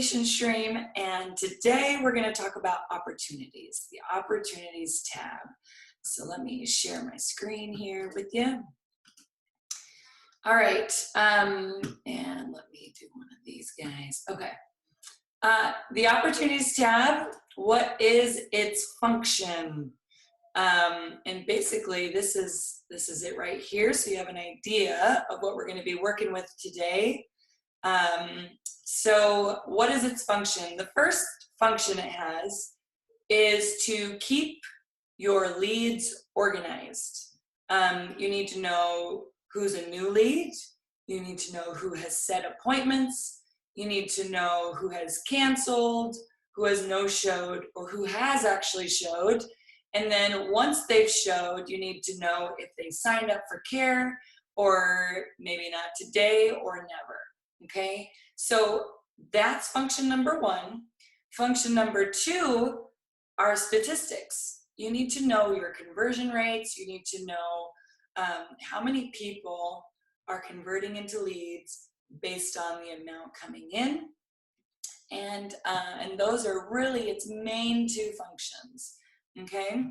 Patient Stream, and today we're going to talk about opportunities, the Opportunities tab. So let me share my screen here with you. All right, and let me do one of these guys. Okay, the Opportunities tab, what is its function? And basically this is it right here, so you have an idea of what we're going to be working with today. So what is its function? The first function it has is to keep your leads organized. You need to know who's a new lead. You need to know who has set appointments. You need to know who has canceled, who has no-showed, or who has actually showed. And then once they've showed, you need to know if they signed up for care, or maybe not today or never. Okay, so that's function number one. Function number two are statistics. You need to know your conversion rates. You need to know how many people are converting into leads based on the amount coming in. And those are really its main two functions. Okay,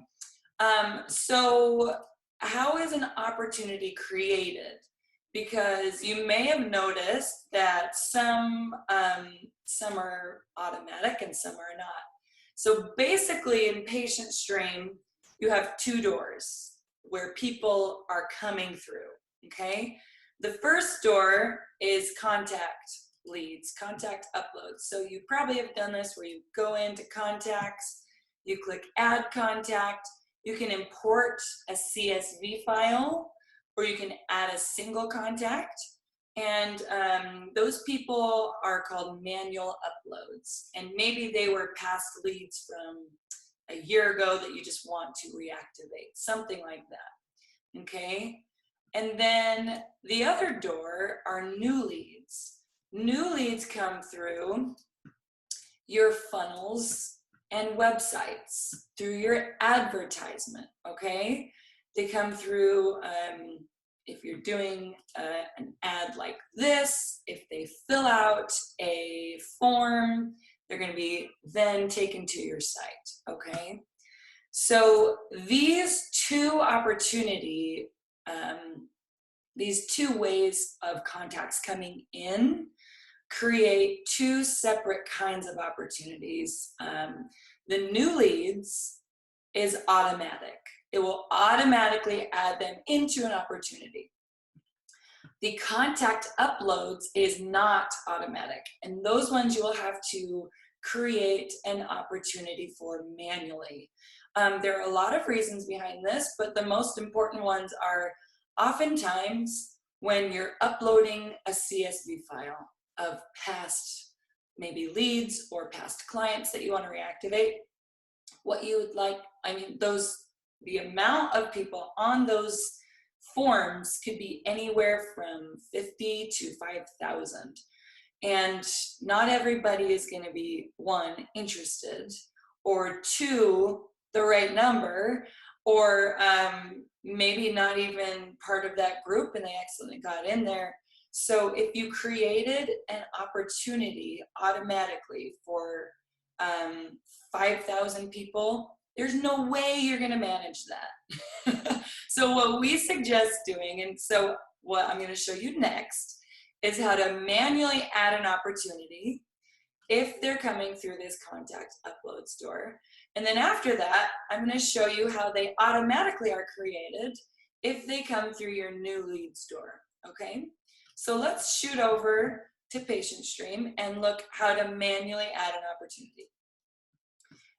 so how is an opportunity created? Because you may have noticed that some are automatic and some are not. So basically in Patient Stream, you have two doors where people are coming through, okay? The first door is contact leads, contact uploads. So you probably have done this where you go into contacts, you click add contact, you can import a CSV file, or you can add a single contact, and those people are called manual uploads, and maybe they were past leads from a year ago that you just want to reactivate, something like that, okay? And then the other door are new leads. New leads come through your funnels and websites, through your advertisement, okay? They come through, if you're doing an ad like this, if they fill out a form, they're going to be then taken to your site, okay? So these two these two ways of contacts coming in create two separate kinds of opportunities. The new leads is automatic. It will automatically add them into an opportunity. The contact uploads is not automatic, and those ones you will have to create an opportunity for manually. There are a lot of reasons behind this, but the most important ones are oftentimes when you're uploading a CSV file of past maybe leads or past clients that you want to reactivate, what you would like, the amount of people on those forms could be anywhere from 50 to 5,000. And not everybody is going to be, one, interested, or two, the right number, or maybe not even part of that group and they accidentally got in there. So if you created an opportunity automatically for 5,000 people, there's no way you're going to manage that. So what we suggest doing, and so what I'm going to show you next, is how to manually add an opportunity if they're coming through this contact upload store. And then after that, I'm going to show you how they automatically are created if they come through your new lead store, okay? So let's shoot over to Patient Stream and look how to manually add an opportunity.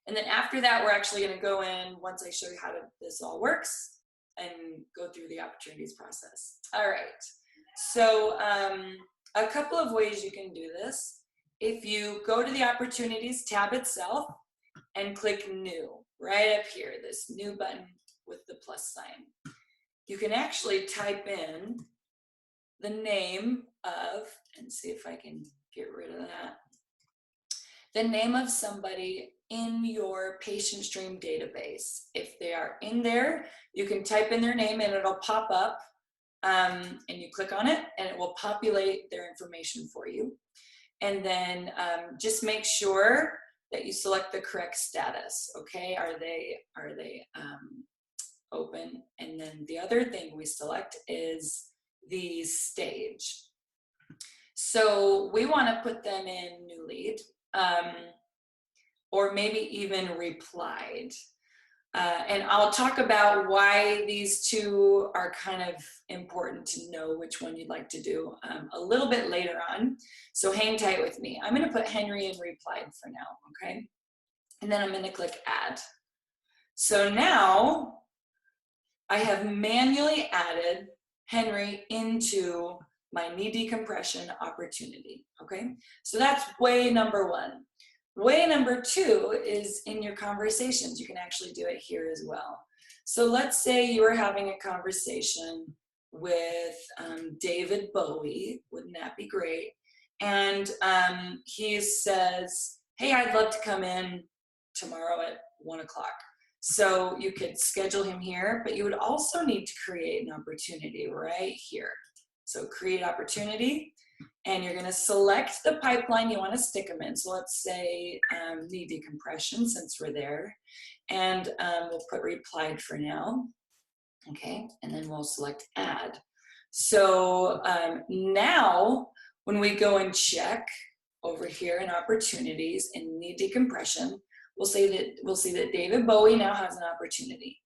And then after that, we're actually going to go in, once I show you how this all works, and go through the opportunities process. All right, so a couple of ways you can do this. If you go to the Opportunities tab itself and click New, right up here, this new button with the plus sign, you can actually type in the name of, and see if I can get rid of that, the name of somebody in your Patient Stream database. If they are in there, you can type in their name and it'll pop up, and you click on it and it will populate their information for you. and then just make sure that you select the correct status. Okay, are they open? And then the other thing we select is the stage. So we want to put them in new lead, or maybe even replied. And I'll talk about why these two are kind of important to know which one you'd like to do a little bit later on. So hang tight with me. I'm going to put Henry in replied for now, okay? And then I'm going to click add. So now I have manually added Henry into my knee decompression opportunity, okay? So that's way number one. Way number two is in your conversations. You can actually do it here as well. So let's say you are having a conversation with David Bowie. Wouldn't that be great? And he says, hey, I'd love to come in tomorrow at 1 o'clock. So you could schedule him here, but you would also need to create an opportunity right here. So create opportunity. And you're going to select the pipeline you want to stick them in. So let's say knee decompression, since we're there. And we'll put replied for now. Okay, and then we'll select add. So now when we go and check over here in opportunities in knee decompression, we'll see that David Bowie now has an opportunity.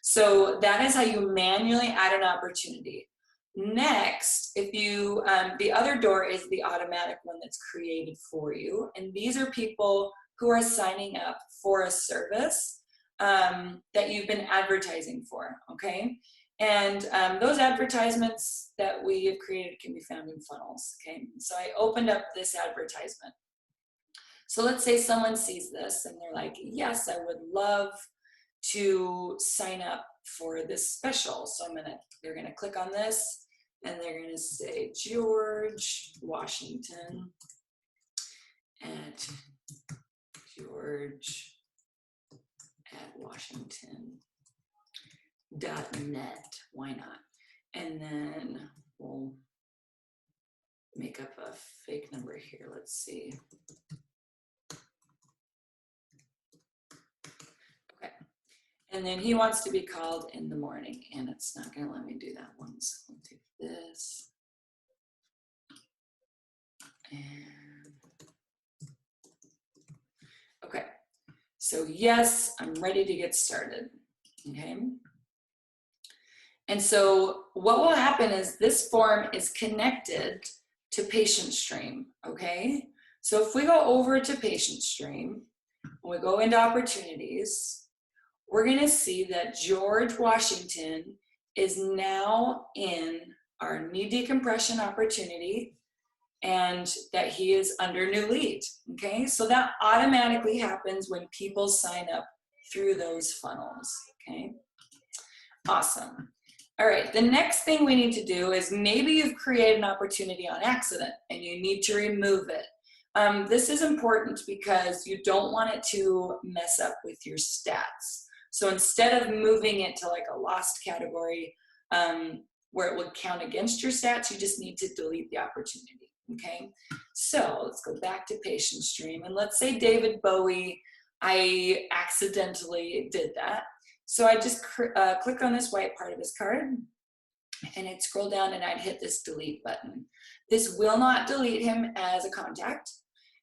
So that is how you manually add an opportunity. Next, if you, the other door is the automatic one that's created for you. And these are people who are signing up for a service that you've been advertising for, okay? And those advertisements that we have created can be found in funnels, okay? So I opened up this advertisement. So let's say someone sees this and they're like, yes, I would love to sign up for this special. So they're gonna click on this and they're gonna say George Washington at Washington.net. Why not? And then we'll make up a fake number here. Let's see. And then he wants to be called in the morning, and it's not going to let me do that one. So we'll do this. And okay. So yes, I'm ready to get started. Okay. And so what will happen is this form is connected to PatientStream. Okay. So if we go over to PatientStream, we go into opportunities, we're going to see that George Washington is now in our knee decompression opportunity and that he is under new lead. Okay, so that automatically happens when people sign up through those funnels. Okay, awesome. All right, the next thing we need to do is maybe you've created an opportunity on accident and you need to remove it. This is important because you don't want it to mess up with your stats. So instead of moving it to like a lost category where it would count against your stats, you just need to delete the opportunity, okay? So let's go back to PatientStream, and let's say David Bowie, I accidentally did that. So I just click on this white part of his card, and I'd scroll down and I'd hit this delete button. This will not delete him as a contact.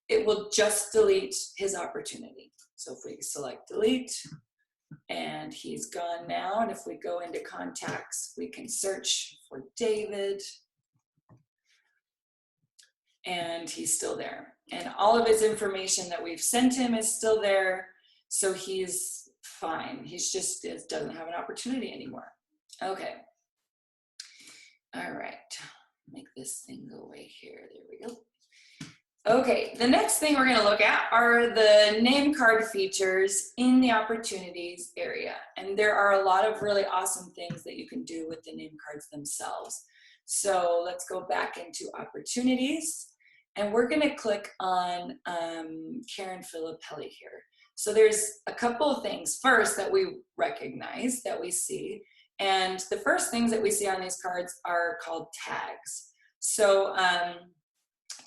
It will just delete his opportunity. So if we select delete, and he's gone now. And if we go into contacts, we can search for David. And he's still there. And all of his information that we've sent him is still there. So he's fine. He's just doesn't have an opportunity anymore. Okay. All right. Make this thing go away here. There we go. Okay, the next thing we're going to look at are the name card features in the opportunities area. And there are a lot of really awesome things that you can do with the name cards themselves. So let's go back into opportunities, and we're going to click on Karen Filippelli here. So there's a couple of things first that we recognize, that we see. And the first things that we see on these cards are called tags. So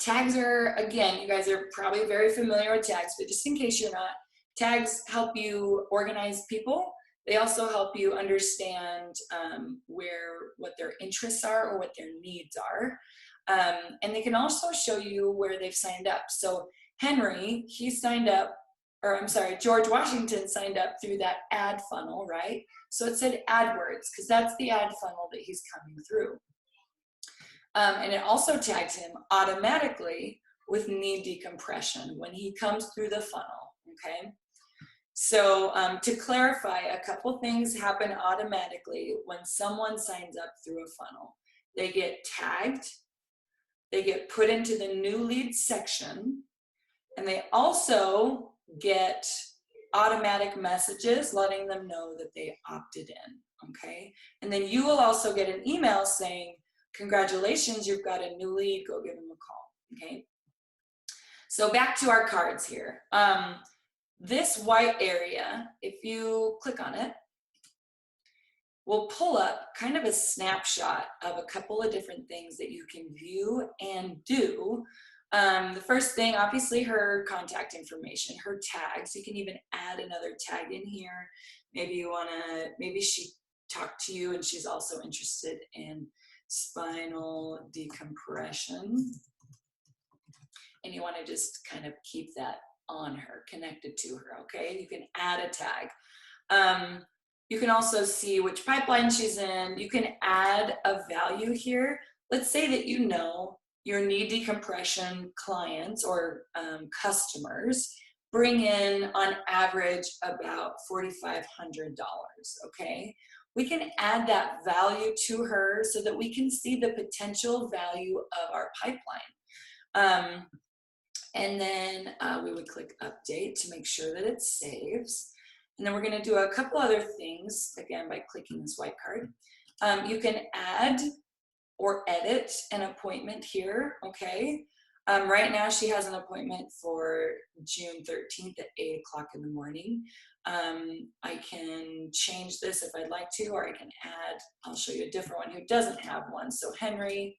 Tags are, again, you guys are probably very familiar with tags, but just in case you're not, tags help you organize people. They also help you understand what their interests are or what their needs are. And they can also show you where they've signed up. So Henry, he signed up, or I'm sorry, George Washington signed up through that ad funnel, right? So it said AdWords, because that's the ad funnel that he's coming through. And it also tags him automatically with need decompression when he comes through the funnel, okay? So to clarify, a couple things happen automatically when someone signs up through a funnel. They get tagged, they get put into the new leads section, and they also get automatic messages letting them know that they opted in, okay? And then you will also get an email saying, congratulations, you've got a new lead, go give them a call, okay? So back to our cards here. This white area, if you click on it, will pull up kind of a snapshot of a couple of different things that you can view and do. The first thing, obviously, her contact information, her tags. You can even add another tag in here. Maybe she talked to you and she's also interested in spinal decompression. And you want to just kind of keep that on her, connected to her, okay? You can add a tag. You can also see which pipeline she's in. You can add a value here. Let's say that you know your need decompression clients or customers bring in on average about $4,500, okay? We can add that value to her so that we can see the potential value of our pipeline. And then we would click update to make sure that it saves. And then we're going to do a couple other things, again, by clicking this white card. You can add or edit an appointment here, okay? Right now she has an appointment for June 13th at 8 o'clock in the morning. I can change this if I'd like to, or I can add, I'll show you a different one who doesn't have one. So Henry,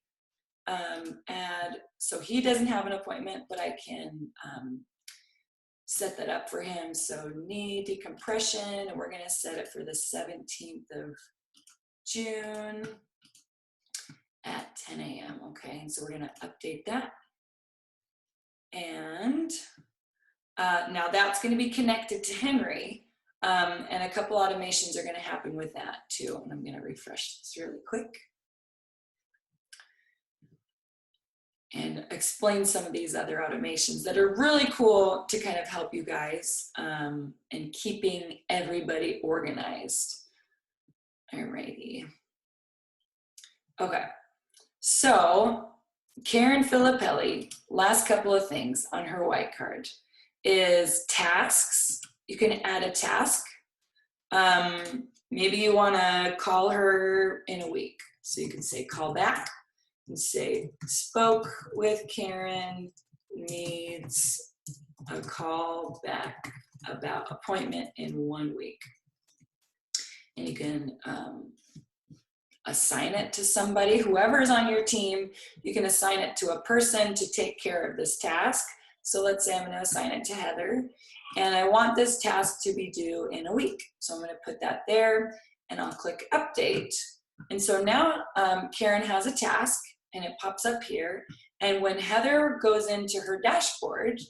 add, so he doesn't have an appointment, but I can set that up for him. So need decompression, and we're going to set it for the 17th of June at 10 a.m. Okay, and so we're going to update that. And now that's going to be connected to Henry, and a couple automations are going to happen with that too. And I'm going to refresh this really quick and explain some of these other automations that are really cool to kind of help you guys in keeping everybody organized. Alrighty. Okay, so Karen Filippelli, last couple of things on her white card is tasks. You can add a task. Maybe you want to call her in a week. So you can say call back and say spoke with Karen, needs a call back about appointment in 1 week. And you can assign it to somebody, whoever is on your team. You can assign it to a person to take care of this task. So let's say I'm going to assign it to Heather, and I want this task to be due in a week. So I'm going to put that there, and I'll click update. And so now Karen has a task, and it pops up here. And when Heather goes into her dashboard,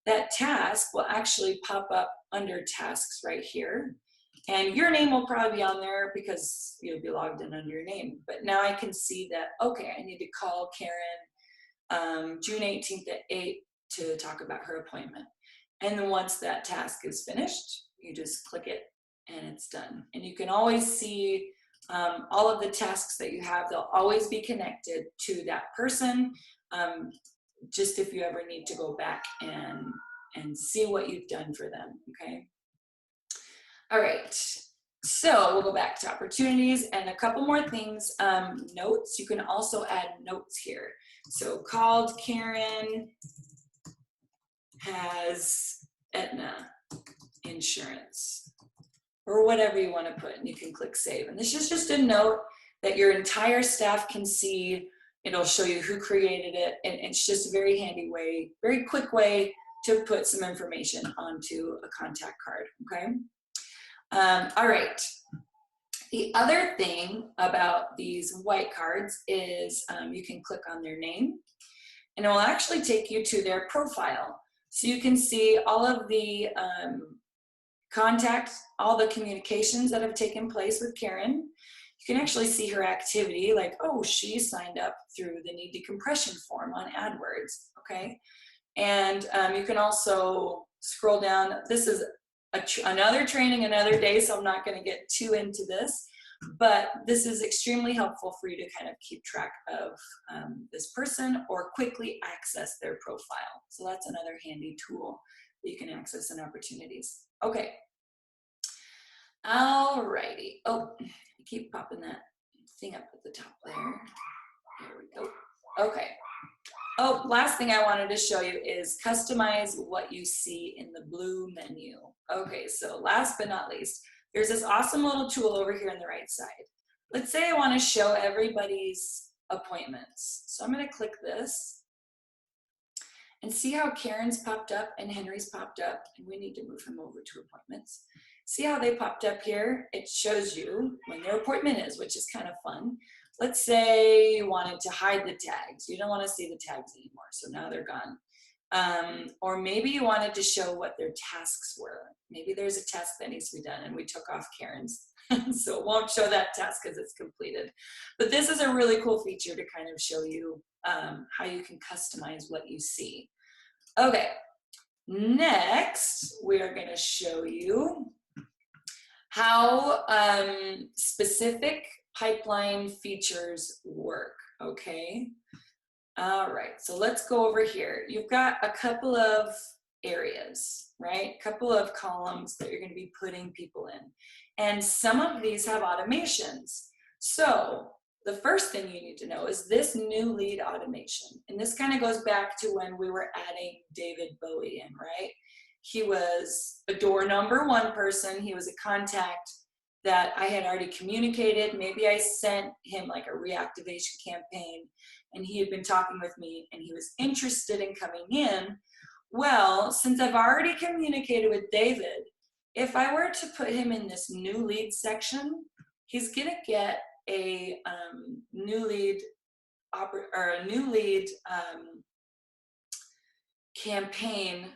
that task will actually pop up under tasks right here. And your name will probably be on there because you'll be logged in under your name. But now I can see that, okay, I need to call Karen June 18th at 8 to talk about her appointment. And then once that task is finished, you just click it and it's done. And you can always see all of the tasks that you have. They'll always be connected to that person, just if you ever need to go back and see what you've done for them, okay? All right, so we'll go back to opportunities and a couple more things. Notes, you can also add notes here. So called Karen, has Aetna insurance, or whatever you want to put, and you can click save. And this is just a note that your entire staff can see It'll show you who created it, and it's just a very handy way, very quick way to put some information onto a contact card, okay? All right. The other thing about these white cards is you can click on their name, and it will actually take you to their profile. So you can see all of the contacts, all the communications that have taken place with Karen. You can actually see her activity, like, oh, she signed up through the need decompression form on AdWords, okay? And you can also scroll down. This is another training another day, so I'm not going to get too into this, but this is extremely helpful for you to kind of keep track of this person or quickly access their profile. So that's another handy tool that you can access in opportunities. Okay. All righty. Oh, I keep popping that thing up at the top there. There we go. Okay. Oh, last thing I wanted to show you is customize what you see in the blue menu. Okay, so last but not least, there's this awesome little tool over here on the right side. Let's say I want to show everybody's appointments. So I'm going to click this and see how Karen's popped up and Henry's popped up, and we need to move him over to appointments. See how they popped up here? It shows you when their appointment is, which is kind of fun. Let's say you wanted to hide the tags. You don't want to see the tags anymore, so now they're gone. Or maybe you wanted to show what their tasks were. Maybe there's a task that needs to be done and we took off Karen's, so it won't show that task because it's completed. But this is a really cool feature to kind of show you how you can customize what you see. Okay, next we are going to show you how specific pipeline features work, okay? All right, so let's go over here. You've got a couple of areas, right? A couple of columns that you're gonna be putting people in. And some of these have automations. So the first thing you need to know is this new lead automation. And this kind of goes back to when we were adding David Bowie in, right? He was a door number 1 person. He was a contact that I had already communicated. Maybe I sent him like a reactivation campaign and he had been talking with me and he was interested in coming in. Well, since I've already communicated with David, if I were to put him in this new lead section, he's gonna get a new lead campaign,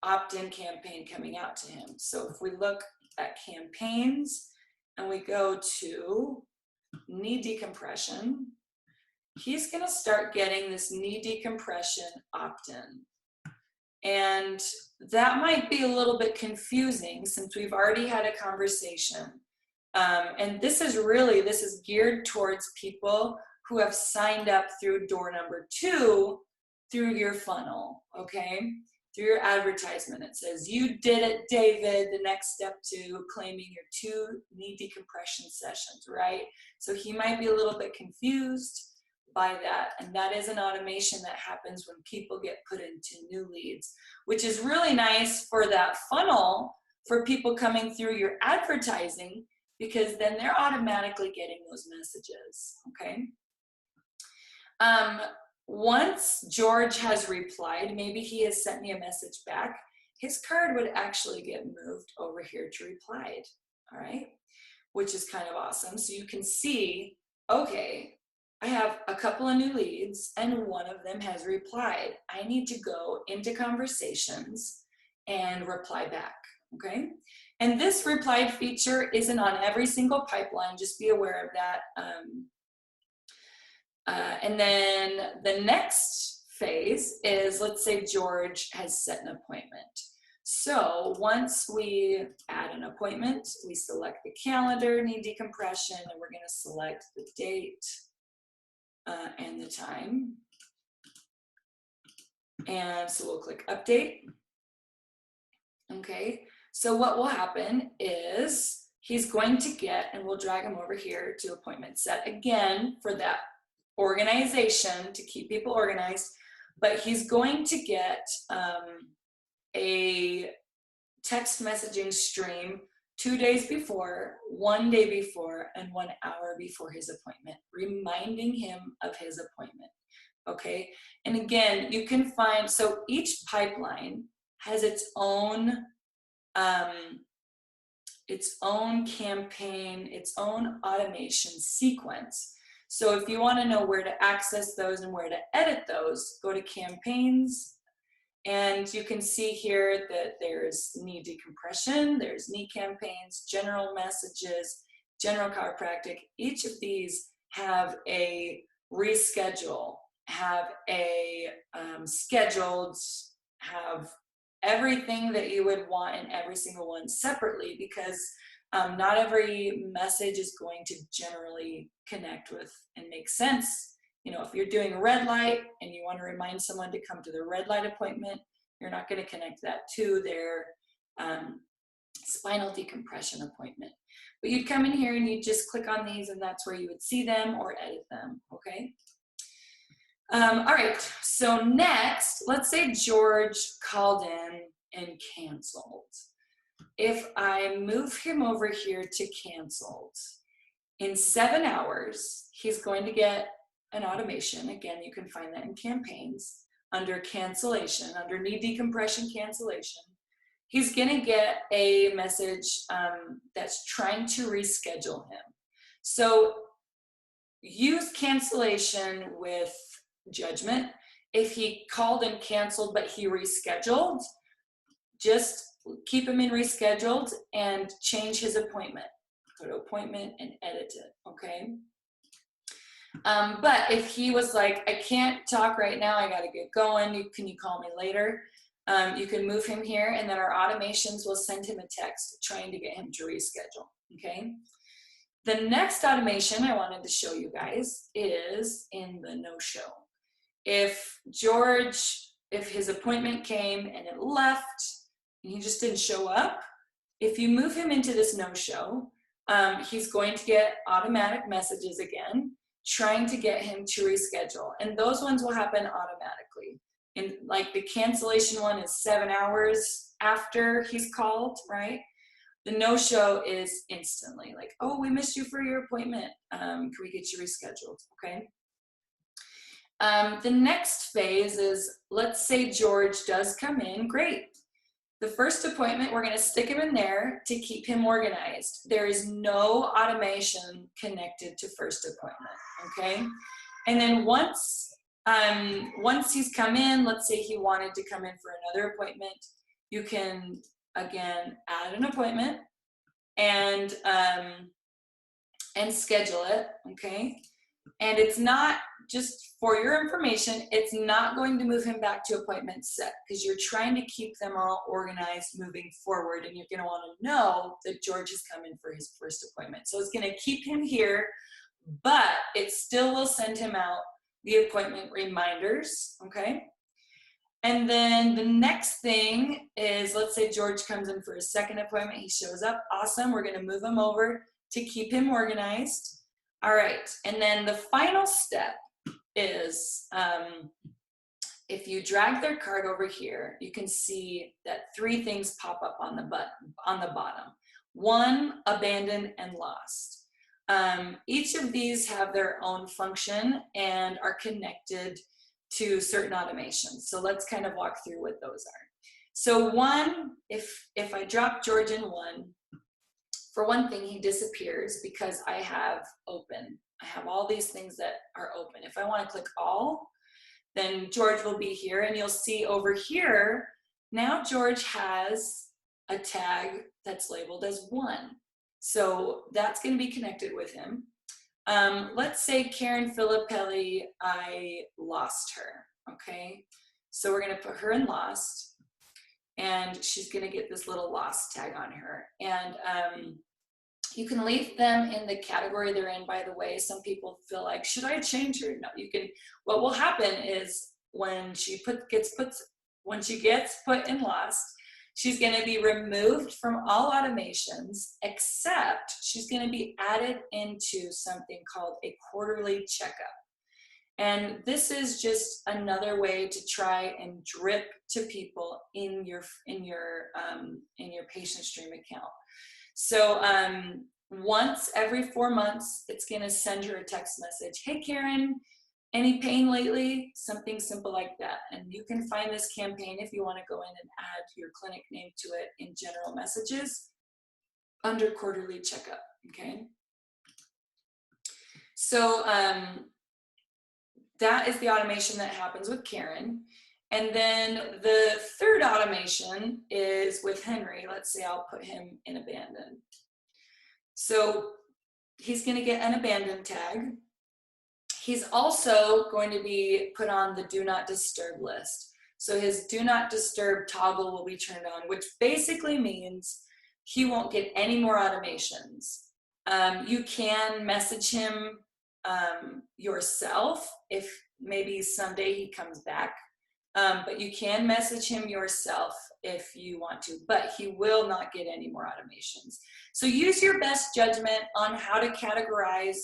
opt-in campaign coming out to him. So if we look at campaigns and we go to knee decompression, he's going to start getting this knee decompression opt-in. And that might be a little bit confusing since we've already had a conversation. And this is geared towards people who have signed up through door number 2 through your funnel, okay? Through your advertisement. It says, you did it, David, the next step to claiming your 2 knee decompression sessions, right? So he might be a little bit confused by that, and that is an automation that happens when people get put into new leads, which is really nice for that funnel for people coming through your advertising, because then they're automatically getting those messages, okay? Once George has replied, maybe he has sent me a message back, his card would actually get moved over here to replied, all right? Which is kind of awesome. So you can see, okay, I have a couple of new leads and one of them has replied. I need to go into conversations and reply back, okay? And this replied feature isn't on every single pipeline, just be aware of that. And then the next phase is, let's say George has set an appointment. So once we add an appointment, we select the calendar, knee decompression, and we're going to select the date and the time. And so we'll click update. Okay, so what will happen is he's going to get, and we'll drag him over here to appointment set again for that organization to keep people organized, but he's going to get a text messaging stream 2 days before, 1 day before, and 1 hour before his appointment, reminding him of his appointment. okay? And again, you can find, so each pipeline has its own campaign, its own automation sequence. So if you want to know where to access those and where to edit those, go to campaigns, and you can see here that there's knee decompression, there's knee campaigns, general messages, general chiropractic. Each of these have a reschedule, have a scheduled, have everything that you would want in every single one separately, because not every message is going to generally connect with and make sense. You know, if you're doing a red light and you want to remind someone to come to the red light appointment, you're not going to connect that to their spinal decompression appointment. But you'd come in here and you'd just click on these, and that's where you would see them or edit them, okay? All right, so next, let's say George called in and canceled. If I move him over here to canceled, in 7 hours, he's going to get an automation. Again, you can find that in campaigns under cancellation, under knee decompression cancellation. He's gonna get a message that's trying to reschedule him. So use cancellation with judgment. If he called and canceled but he rescheduled, just keep him in rescheduled and change his appointment. Go to appointment and edit it, okay? But if he was like, I can't talk right now, I gotta get going, can you call me later? You can move him here, and then our automations will send him a text trying to get him to reschedule, okay? The next automation I wanted to show you guys is in the no-show. If his appointment came and it left, and he just didn't show up, if you move him into this no-show, he's going to get automatic messages again, trying to get him to reschedule. And those ones will happen automatically. And like the cancellation one is 7 hours after he's called, right? The no-show is instantly like, oh, we missed you for your appointment. Can we get you rescheduled, okay? The next phase is, let's say George does come in, great. The first appointment, we're gonna stick him in there to keep him organized. There is no automation connected to first appointment, okay? And then once he's come in, let's say he wanted to come in for another appointment, you can, again, add an appointment and schedule it, okay? And it's not, just for your information, it's not going to move him back to appointment set, because you're trying to keep them all organized moving forward, and you're going to want to know that George is coming for his first appointment. So it's going to keep him here, but it still will send him out the appointment reminders, okay? And then the next thing is, let's say George comes in for his second appointment, he shows up, awesome, we're going to move him over to keep him organized. All right, and then the final step is if you drag their card over here, you can see that 3 things pop up on the bottom. 1, abandoned and lost. Each of these have their own function and are connected to certain automations. So let's kind of walk through what those are. So 1, if I drop George in 1, for one thing, he disappears because I have open. I have all these things that are open. If I want to click all, then George will be here, and you'll see over here, now George has a tag that's labeled as 1. So that's going to be connected with him. Let's say Karen Filippelli, I lost her, okay? So we're going to put her in lost, and she's going to get this little lost tag on her. And you can leave them in the category they're in, by the way. Some people feel like, should I change her? No, you can. What will happen is when she gets put in lost, she's going to be removed from all automations, except she's going to be added into something called a quarterly checkup. And this is just another way to try and drip to people in your patient stream account. So once every 4 months, it's going to send her a text message. Hey, Karen, Any pain lately? Something simple like that. And you can find this campaign if you want to go in and add your clinic name to it in general messages under quarterly checkup, okay? So that is the automation that happens with Karen. And then the third automation is with Henry. Let's say I'll put him in abandoned. So he's going to get an abandoned tag. He's also going to be put on the do not disturb list. So his do not disturb toggle will be turned on, which basically means he won't get any more automations. You can message him yourself if maybe someday he comes back. But you can message him yourself if you want to, but he will not get any more automations. So use your best judgment on how to categorize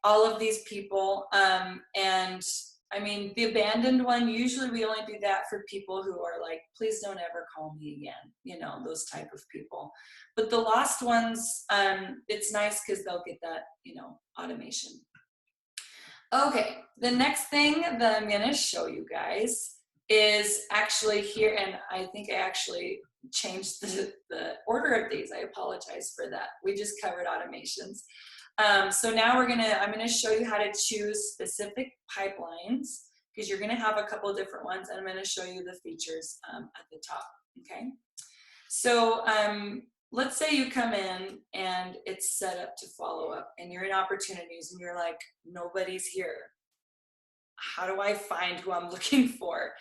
all of these people. And I mean, the abandoned one, usually we only do that for people who are like, please don't ever call me again, you know, those type of people. But the lost ones, it's nice because they'll get that, you know, automation. Okay, the next thing that I'm gonna show you guys is actually here, and I think I actually changed the order of these. I apologize for that. We just covered automations. So now I'm gonna show you how to choose specific pipelines, because you're gonna have a couple of different ones, and I'm gonna show you the features at the top, okay? So let's say you come in and it's set up to follow up, and you're in opportunities and you're like, nobody's here. How do I find who I'm looking for?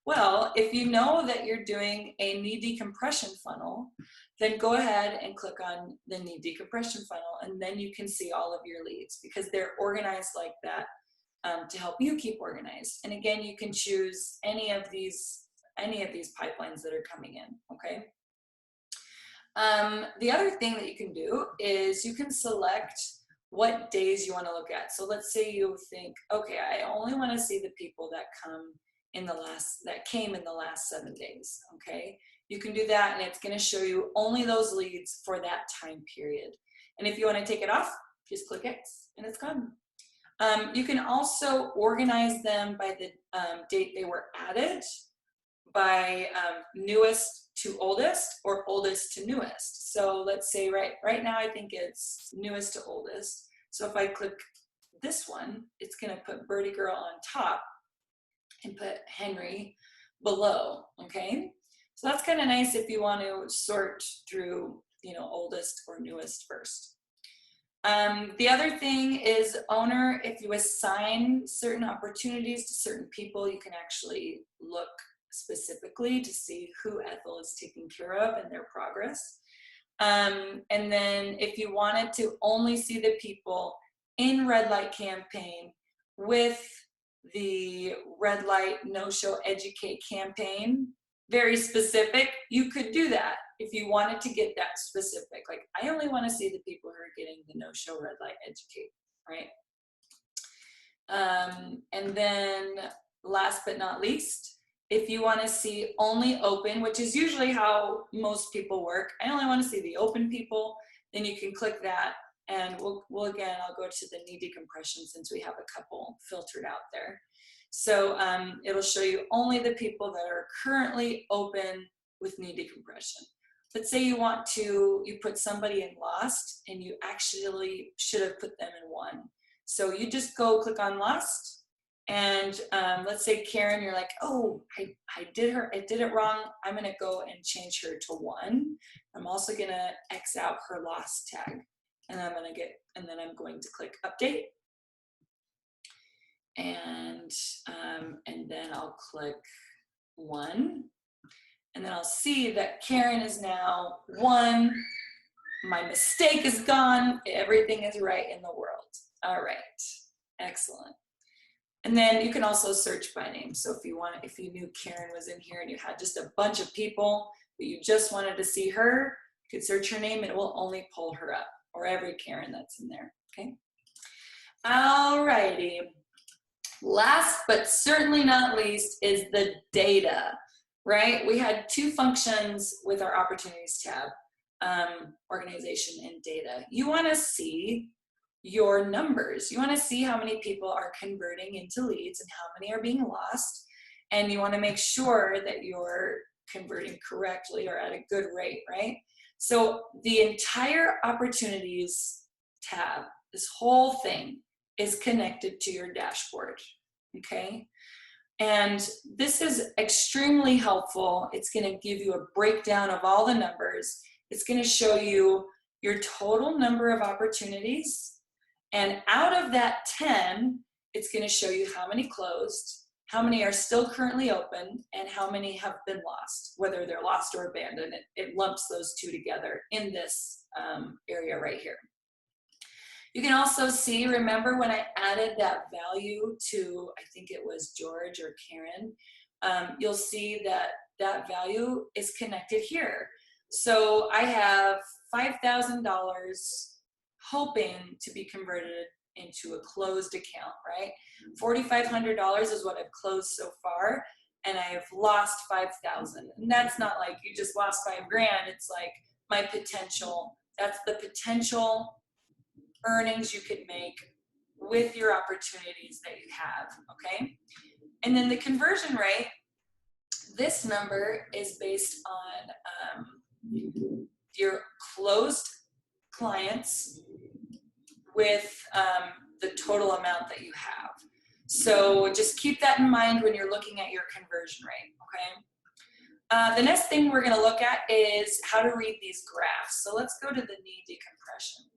Well, if you know that you're doing a knee decompression funnel, then go ahead and click on the knee decompression funnel, and then you can see all of your leads because they're organized like that to help you keep organized. And again, you can choose any of these pipelines that are coming in, okay? The other thing that you can do is you can select what days you want to look at. So let's say you think, okay, I only want to see the people that came in the last 7 days, okay? You can do that, and it's going to show you only those leads for that time period. And if you want to take it off, just click X and it's gone. You can also organize them by the date they were added, by newest to oldest or oldest to newest. So let's say right now I think it's newest to oldest. So if I click this one, it's going to put Birdie Girl on top and put Henry below, okay? So that's kind of nice if you want to sort through, you know, oldest or newest first. The other thing is owner. If you assign certain opportunities to certain people, you can actually look specifically to see who Ethel is taking care of and their progress. And then if you wanted to only see the people in red light campaign with the red light no-show educate campaign, very specific, you could do that if you wanted to get that specific. Like, I only want to see the people who are getting the no-show red light educate, right? And then last but not least, if you want to see only open, which is usually how most people work, I only want to see the open people, then you can click that, and we'll again, I'll go to the knee decompression since we have a couple filtered out there. So it'll show you only the people that are currently open with knee decompression. Let's say you put somebody in lost, and you actually should have put them in one. So you just go click on lost, and let's say Karen, you're like, oh, I did it wrong. I'm gonna go and change her to 1. I'm also gonna X out her lost tag, and then I'm going to click update, and then I'll click 1, and then I'll see that Karen is now 1. My mistake is gone. Everything is right in the world. All right, excellent. And then you can also search by name. So if you knew Karen was in here and you had just a bunch of people, but you just wanted to see her, you could search her name and it will only pull her up, or every Karen that's in there, okay? All righty. Last but certainly not least is the data, right? We had 2 functions with our opportunities tab, organization and data. You want to see your numbers. You want to see how many people are converting into leads and how many are being lost. And you want to make sure that you're converting correctly or at a good rate, right? So the entire opportunities tab, this whole thing is connected to your dashboard, okay? And this is extremely helpful. It's going to give you a breakdown of all the numbers. It's going to show you your total number of opportunities. And out of that 10, it's going to show you how many closed, how many are still currently open, and how many have been lost, whether they're lost or abandoned. It lumps those two together in this area right here. You can also see, remember when I added that value to, I think it was George or Karen, you'll see that that value is connected here. So I have $5,000 hoping to be converted into a closed account, right? $4,500 is what I've closed so far, and I've lost 5,000. And that's not like you just lost $5,000. It's like my potential. That's the potential earnings you could make with your opportunities that you have, okay? And then the conversion rate, this number is based on your closed clients with the total amount that you have. So just keep that in mind when you're looking at your conversion rate, okay? The next thing we're gonna look at is how to read these graphs. So let's go to the knee decompression.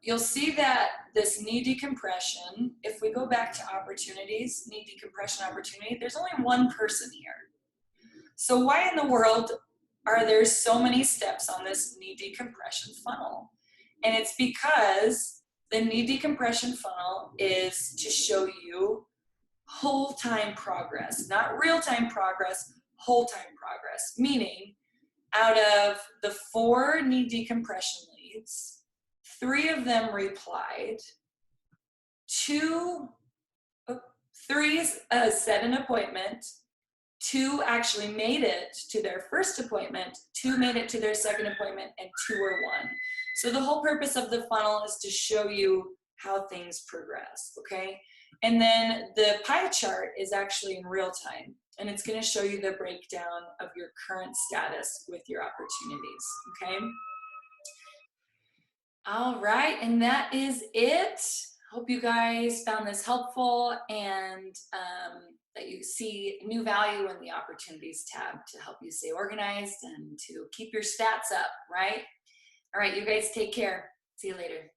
You'll see that this knee decompression, if we go back to opportunities, knee decompression opportunity, there's only one person here. So why in the world are there so many steps on this knee decompression funnel? And it's because the knee decompression funnel is to show you whole time progress, not real time progress, whole time progress, meaning out of the 4 knee decompression leads, 3 of them replied, 3 set an appointment, 2 actually made it to their first appointment, 2 made it to their second appointment, and 2 were won. So the whole purpose of the funnel is to show you how things progress, okay? And then the pie chart is actually in real time, and it's going to show you the breakdown of your current status with your opportunities, okay? All right, and that is it. Hope you guys found this helpful and that you see new value in the opportunities tab to help you stay organized and to keep your stats up, right? All right, you guys take care. See you later.